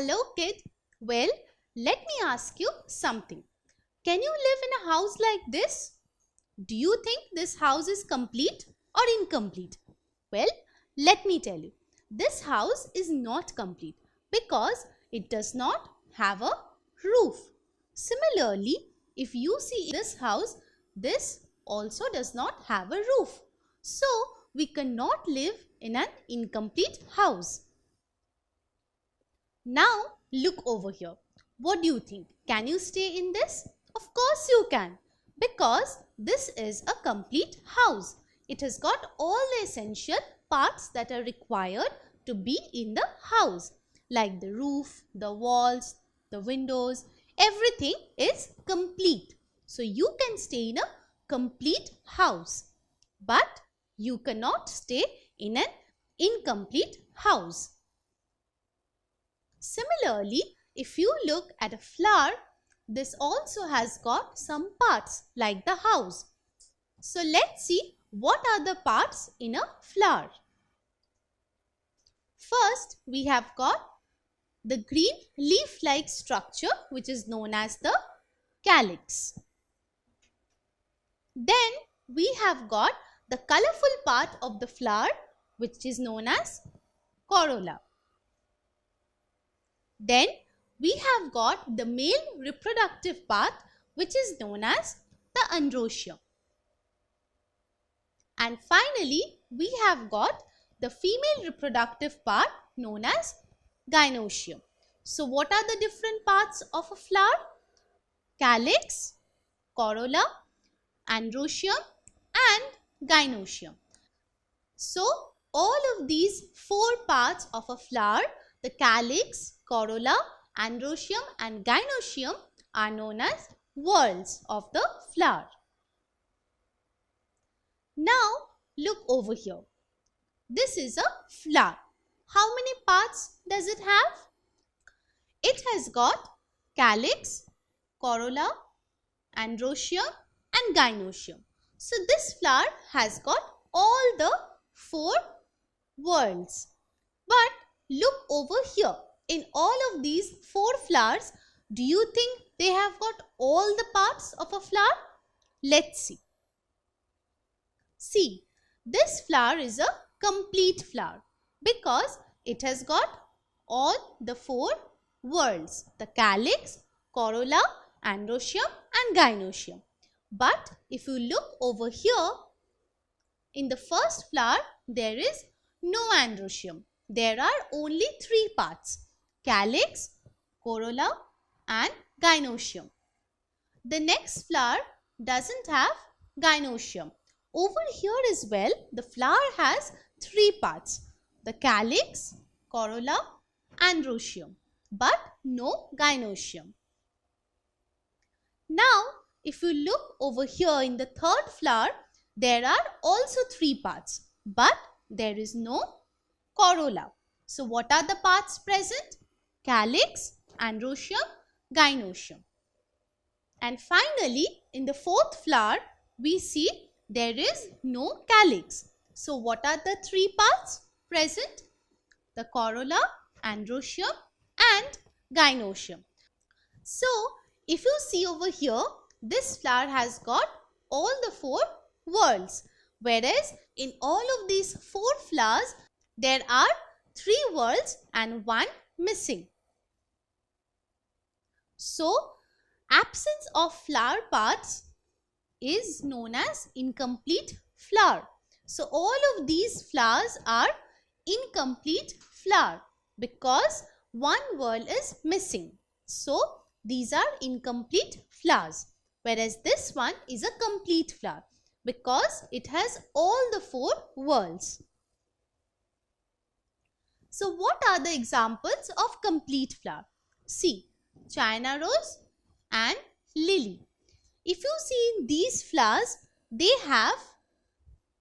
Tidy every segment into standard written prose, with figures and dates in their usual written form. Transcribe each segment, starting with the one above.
Hello kid. Well, let me ask you something. Can you live in a house like this? Do you think this house is complete or incomplete? Well, let me tell you. This house is not complete because it does not have a roof. Similarly, if you see this house, this also does not have a roof. So, we cannot live in an incomplete house. Now, look over here. What do you think? Can you stay in this? Of course you can, because this is a complete house. It has got all the essential parts that are required to be in the house, like the roof, the walls, the windows, everything is complete. So you can stay in a complete house, but you cannot stay in an incomplete house. Similarly, if you look at a flower, this also has got some parts like the house. So let's see what are the parts in a flower. First, we have got the green leaf-like structure which is known as the calyx. Then we have got the colorful part of the flower which is known as corolla. Then we have got the male reproductive part which is known as the androecium. And finally, we have got the female reproductive part known as gynoecium. So what are the different parts of a flower? Calyx, corolla, androecium and gynoecium. So all of these four parts of a flower, the calyx, corolla, androecium and gynoecium, are known as whorls of the flower. Now look over here. This is a flower. How many parts does it have? It has got calyx, corolla, androecium and gynoecium. So this flower has got all the four whorls. But look over here. In all of these four flowers, do you think they have got all the parts of a flower? Let's see. See, this flower is a complete flower because it has got all the four whorls, the calyx, corolla, androecium and gynoecium. But if you look over here, in the first flower, there is no androecium. There are only three parts, calyx, corolla and gynoecium. The next flower doesn't have gynoecium. Over here as well, the flower has three parts, the calyx, corolla, androecium, but no gynoecium. Now, if you look over here in the third flower, there are also three parts, but there is no corolla. So what are the parts present? Calyx, androecium, gynoecium. And finally, in the fourth flower, we see there is no calyx. So what are the three parts present? The corolla, androecium and gynoecium. So if you see over here, this flower has got all the four whorls, whereas in all of these four flowers, there are three whorls and one missing. So, absence of flower parts is known as incomplete flower. So, all of these flowers are incomplete flower because one whorl is missing. So, these are incomplete flowers, whereas this one is a complete flower because it has all the four whorls. So what are the examples of complete flower? See, China rose and lily. If you see in these flowers, they have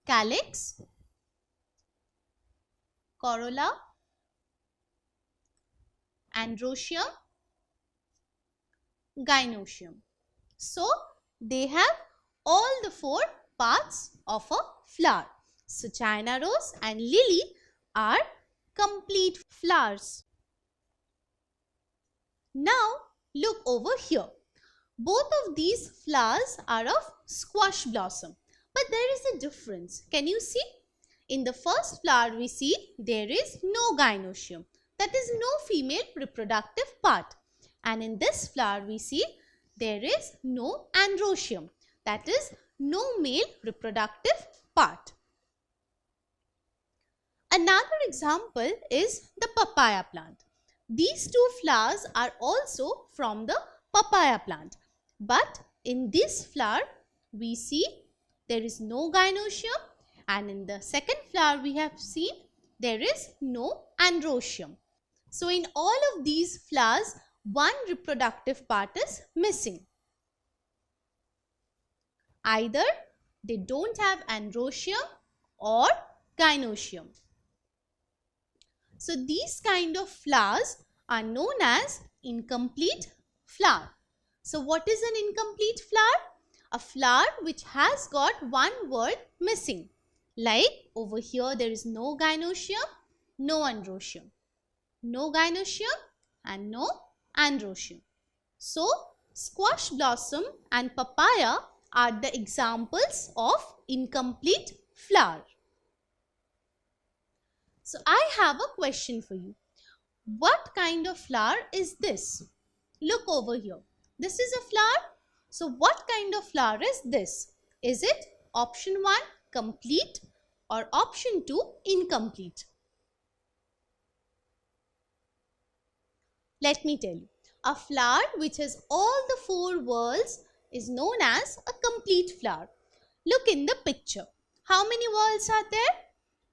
calyx, corolla, androecium, gynoecium. So they have all the four parts of a flower. So China rose and lily are complete flowers. Now look over here. Both of these flowers are of squash blossom, but there is a difference. Can you see? In the first flower we see there is no gynoecium, that is no female reproductive part. And in this flower we see there is no androecium, that is no male reproductive part. Another example is the papaya plant. These two flowers are also from the papaya plant. But in this flower we see there is no gynoecium, and in the second flower we have seen there is no androecium. So in all of these flowers one reproductive part is missing. Either they don't have androecium or gynoecium. So these kind of flowers are known as incomplete flower. So what is an incomplete flower? A flower which has got one word missing. Like over here there is no gynoecium, no androecium. No gynoecium and no androecium. So squash blossom and papaya are the examples of incomplete flower. So I have a question for you. What kind of flower is this? Look over here. This is a flower. So what kind of flower is this? Is it option 1 complete or option 2 incomplete? Let me tell you. A flower which has all the 4 whorls is known as a complete flower. Look in the picture. How many whorls are there?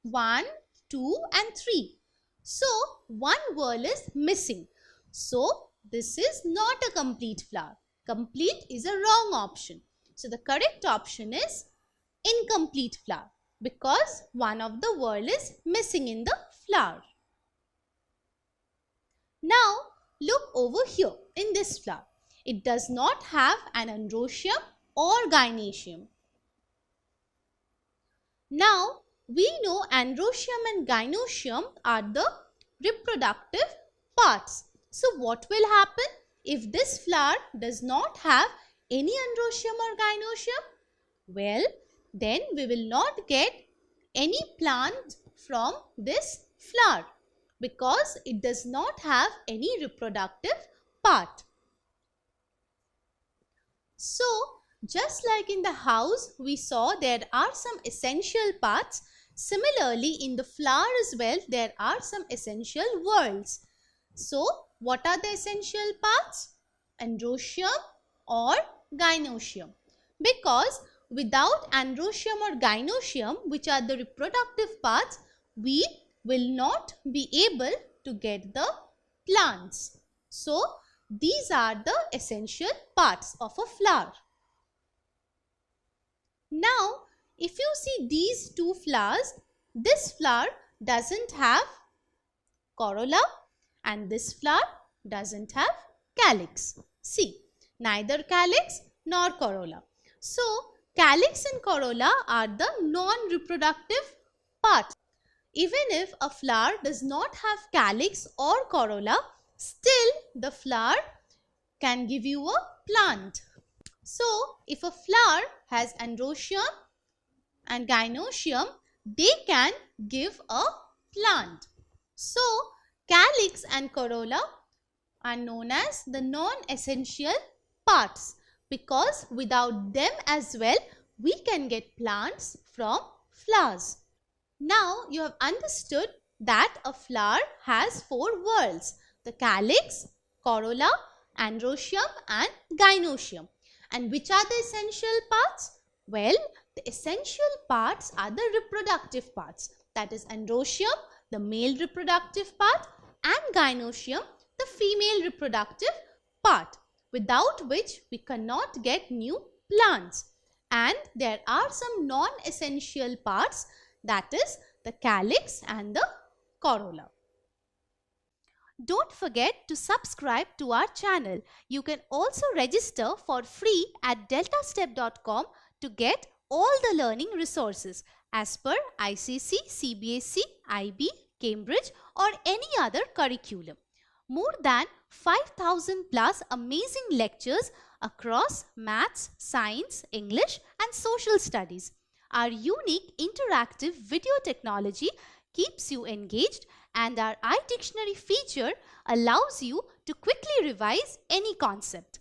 1, 2 and 3. So one whorl is missing. So this is not a complete flower. Complete is a wrong option. So the correct option is incomplete flower because one of the whorl is missing in the flower. Now look over here in this flower. It does not have an androecium or gynoecium. Now we know androecium and gynoecium are the reproductive parts. So what will happen if this flower does not have any androecium or gynoecium? Well, then we will not get any plant from this flower because it does not have any reproductive part. So just like in the house we saw there are some essential parts, similarly in the flower as well there are some essential whorls. So what are the essential parts? Androecium or gynoecium. Because without androecium or gynoecium, which are the reproductive parts, we will not be able to get the plants. So these are the essential parts of a flower. Now if you see these two flowers, this flower doesn't have corolla and this flower doesn't have calyx. See, neither calyx nor corolla. So calyx and corolla are the non-reproductive parts. Even if a flower does not have calyx or corolla, still the flower can give you a plant. So if a flower has androecium and gynoecium, they can give a plant. So calyx and corolla are known as the non-essential parts because without them as well we can get plants from flowers. Now you have understood that a flower has 4 whorls: the calyx, corolla, androecium and gynoecium. And which are the essential parts? Well, the essential parts are the reproductive parts, that is androecium, the male reproductive part, and gynoecium, the female reproductive part, without which we cannot get new plants. And there are some non-essential parts, that is the calyx and the corolla. Don't forget to subscribe to our channel. You can also register for free at deltastep.com to get all the learning resources as per ICC, CBSE, IB, Cambridge or any other curriculum. More than 5,000 plus amazing lectures across maths, science, English and social studies. Our unique interactive video technology keeps you engaged, and our iDictionary feature allows you to quickly revise any concept.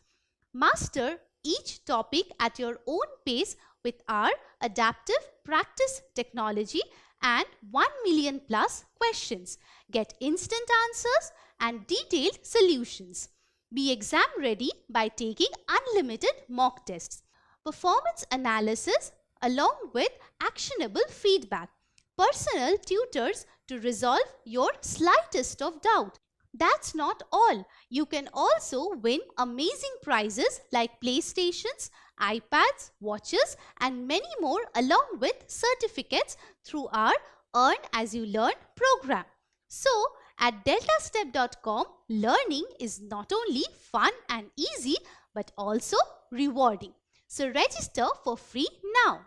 Master each topic at your own pace with our adaptive practice technology and 1 million plus questions. Get instant answers and detailed solutions. Be exam ready by taking unlimited mock tests, performance analysis along with actionable feedback, personal tutors to resolve your slightest of doubt. That's not all. You can also win amazing prizes like PlayStations, iPads, watches and many more along with certificates through our Earn As You Learn program. So, at deltastep.com, learning is not only fun and easy but also rewarding. So, register for free now.